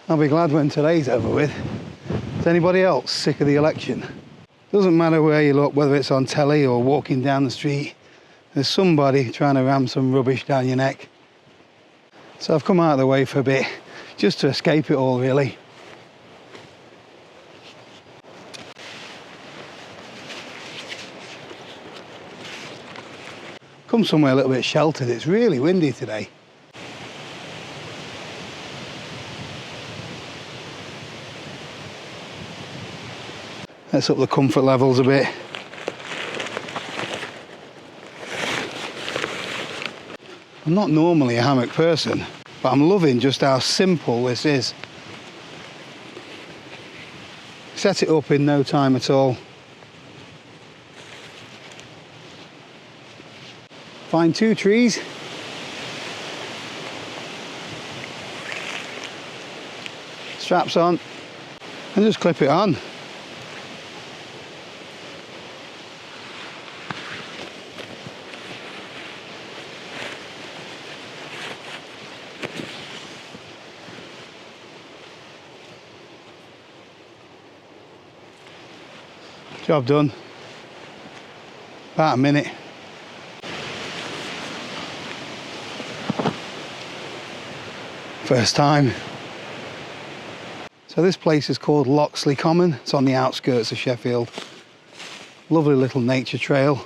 I'll be glad when today's over with. Is anybody else sick of the election? Doesn't matter where you look, whether it's on telly or walking down the street, there's somebody trying to ram some rubbish down your neck. So I've come out of the way for a bit, just to escape it all, really. Come somewhere a little bit sheltered. It's really windy today. Let's up the comfort levels a bit. I'm not normally a hammock person, but I'm loving just how simple this is. Set it up in no time at all. Find 2 trees. Straps on and just clip it on. Job done. About a minute. First time. So this place is called Loxley Common. It's on the outskirts of Sheffield. Lovely little nature trail.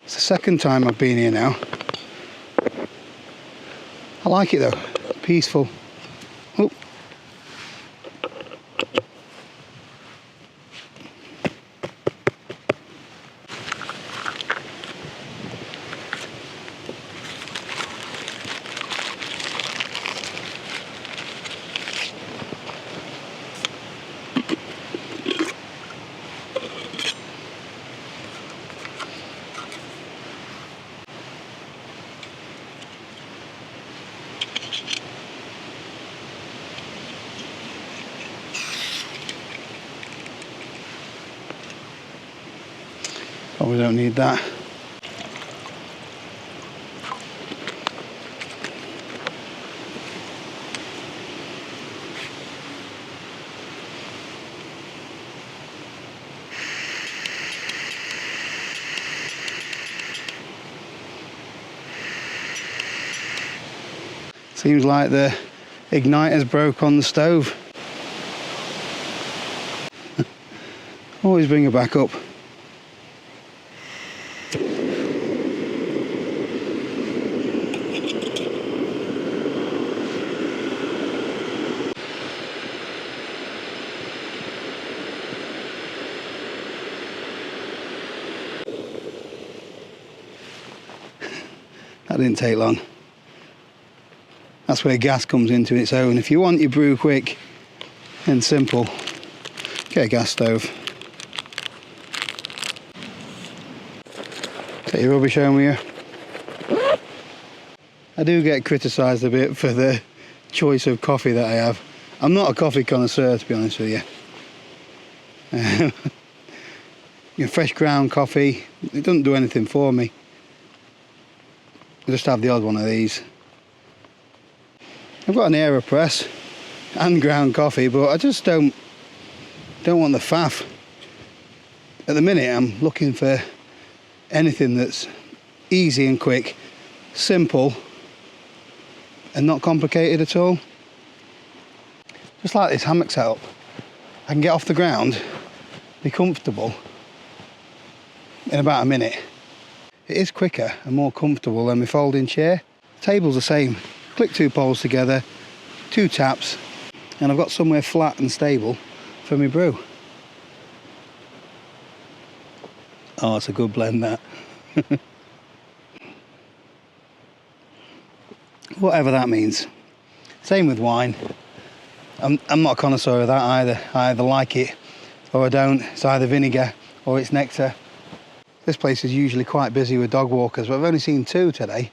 It's the second time I've been here now. I like it though, peaceful. Oh. Probably don't need that. Seems like the igniter's broke on the stove. Always bring it back up. That didn't take long. That's where gas comes into its own. If you want your brew quick and simple, get a gas stove. Take your rubbish home with you. I do get criticised a bit for the choice of coffee that I have. I'm not a coffee connoisseur, to be honest with you. Your fresh ground coffee, it doesn't do anything for me. I just have the odd one of these. I've got an AeroPress and ground coffee, but I just don't want the faff. At the minute I'm looking for anything that's easy and quick, simple and not complicated at all. Just like this hammock setup. I can get off the ground, be comfortable in about a minute. It is quicker and more comfortable than my folding chair. The table's the same. Click 2 poles together, 2 taps, and I've got somewhere flat and stable for my brew. Oh, it's a good blend, that. Whatever that means. Same with wine. I'm not a connoisseur of that either. I either like it or I don't. It's either vinegar or it's nectar. This place is usually quite busy with dog walkers, but I've only seen 2 today.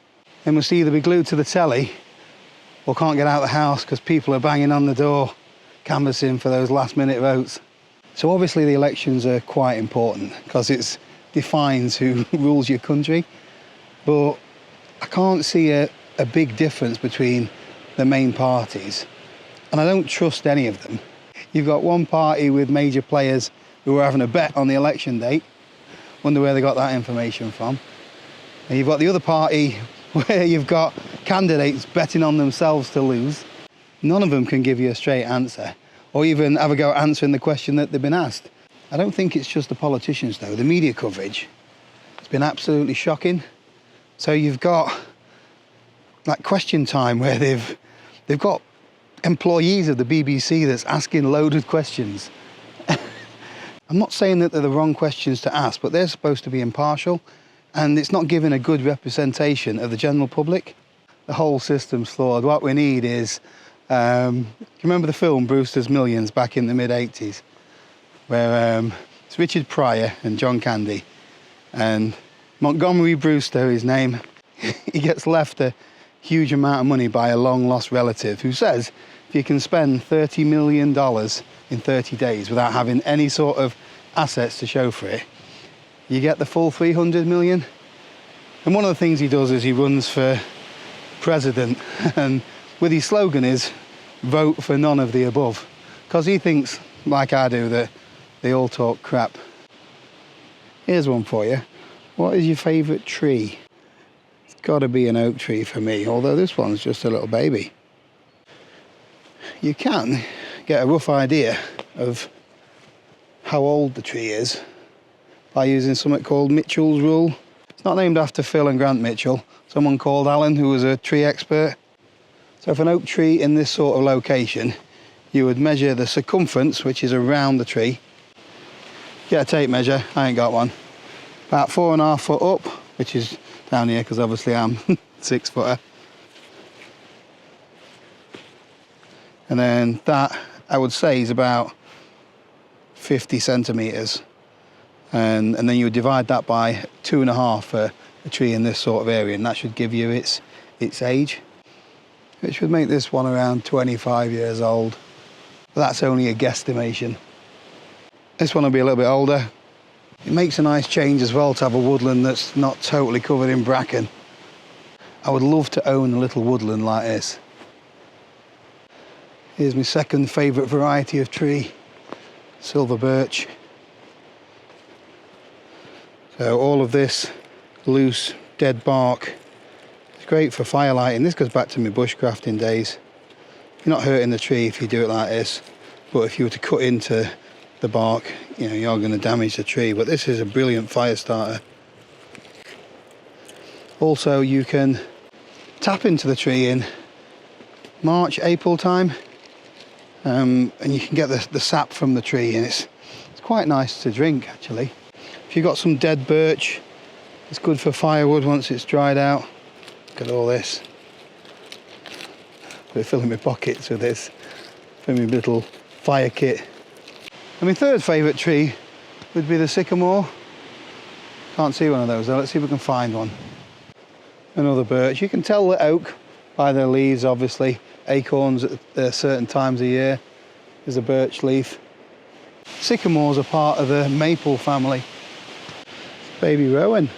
they must either be glued to the telly or can't get out of the house because people are banging on the door, canvassing for those last minute votes. So obviously the elections are quite important because it defines who rules your country. But I can't see a big difference between the main parties. And I don't trust any of them. You've got one party with major players who are having a bet on the election date. Wonder where they got that information from. And you've got the other party where you've got candidates betting on themselves to lose. None of them can give you a straight answer or even have a go at answering the question that they've been asked. I don't think it's just the politicians though. The media coverage has been absolutely shocking. So you've got like Question Time where they've got employees of the BBC that's asking loaded questions. I'm not saying that they're the wrong questions to ask, but they're supposed to be impartial, and it's not giving a good representation of the general public. The whole system's flawed. What we need is, do you remember the film Brewster's Millions back in the mid-80s? Where it's Richard Pryor and John Candy, and Montgomery Brewster, his name, he gets left a huge amount of money by a long-lost relative who says if you can spend $30 million in 30 days without having any sort of assets to show for it, you get the full 300 million. And one of the things he does is he runs for president, and with his slogan is vote for none of the above, because he thinks, like I do, that they all talk crap. Here's one for you. What is your favourite tree? It's got to be an oak tree for me, although this one's just a little baby. You can get a rough idea of how old the tree is by using something called Mitchell's rule. It's not named after Phil and Grant Mitchell, someone called Alan who was a tree expert. So if an oak tree in this sort of location, you would measure the circumference, which is around the tree. Get a tape measure, I ain't got one. About 4.5 foot up, which is down here because obviously I'm 6 footer. And then that, I would say, is about 50 centimetres. And then you would divide that by 2.5 for a tree in this sort of area, and that should give you its age, which would make this one around 25 years old. But that's only a guesstimation. This one will be a little bit older. It makes a nice change as well to have a woodland that's not totally covered in bracken. I would love to own a little woodland like this. Here's my second favourite variety of tree, silver birch. So all of this loose, dead bark, it's great for firelighting. This goes back to my bushcrafting days. You're not hurting the tree if you do it like this, but if you were to cut into the bark, you know, you're going to damage the tree. But this is a brilliant fire starter. Also, you can tap into the tree in March, April time, and you can get the sap from the tree, and it's quite nice to drink actually. If you've got some dead birch, it's good for firewood once it's dried out. Look at all this. We're filling my pockets with this for my little fire kit. And my third favourite tree would be the sycamore. Can't see one of those though. Let's see if we can find one. Another birch. You can tell the oak by their leaves, obviously. Acorns at certain times of year. There's a birch leaf. Sycamores are part of the maple family. Baby rowan.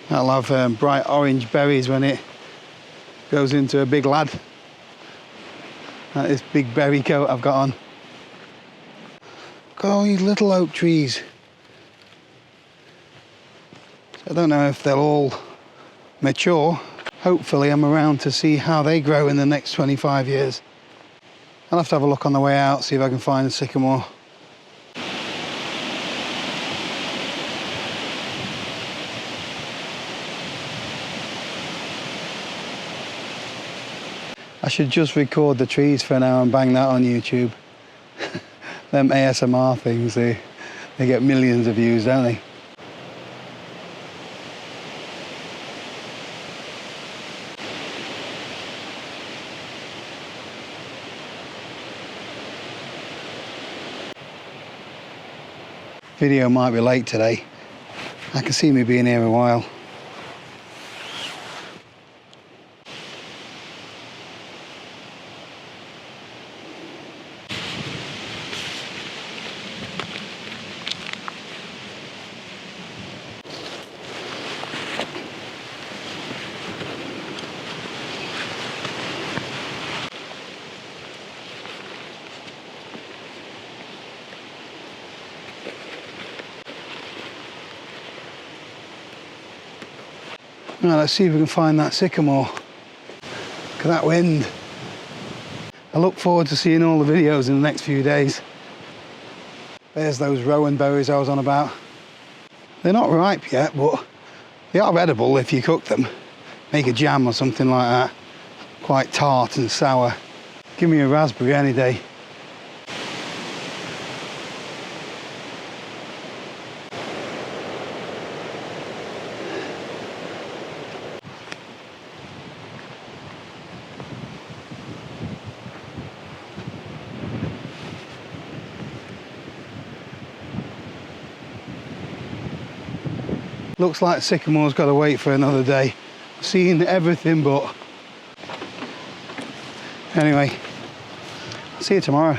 That'll have bright orange berries when it goes into a big lad. Like this big berry coat I've got on. Look at all these little oak trees. So I don't know if they'll all mature. Hopefully I'm around to see how they grow in the next 25 years. I'll have to have a look on the way out, see if I can find a sycamore. I should just record the trees for now and bang that on YouTube. Them ASMR things, they get millions of views, don't they? Video might be late today. I can see me being here a while. Now let's see if we can find that sycamore. Look at that wind. I look forward to seeing all the videos in the next few days. There's those rowan berries I was on about. They're not ripe yet, but they are edible if you cook them. Make a jam or something like that. Quite tart and sour. Give me a raspberry any day. Looks like sycamore's got to wait for another day. Seeing everything but. Anyway, see you tomorrow.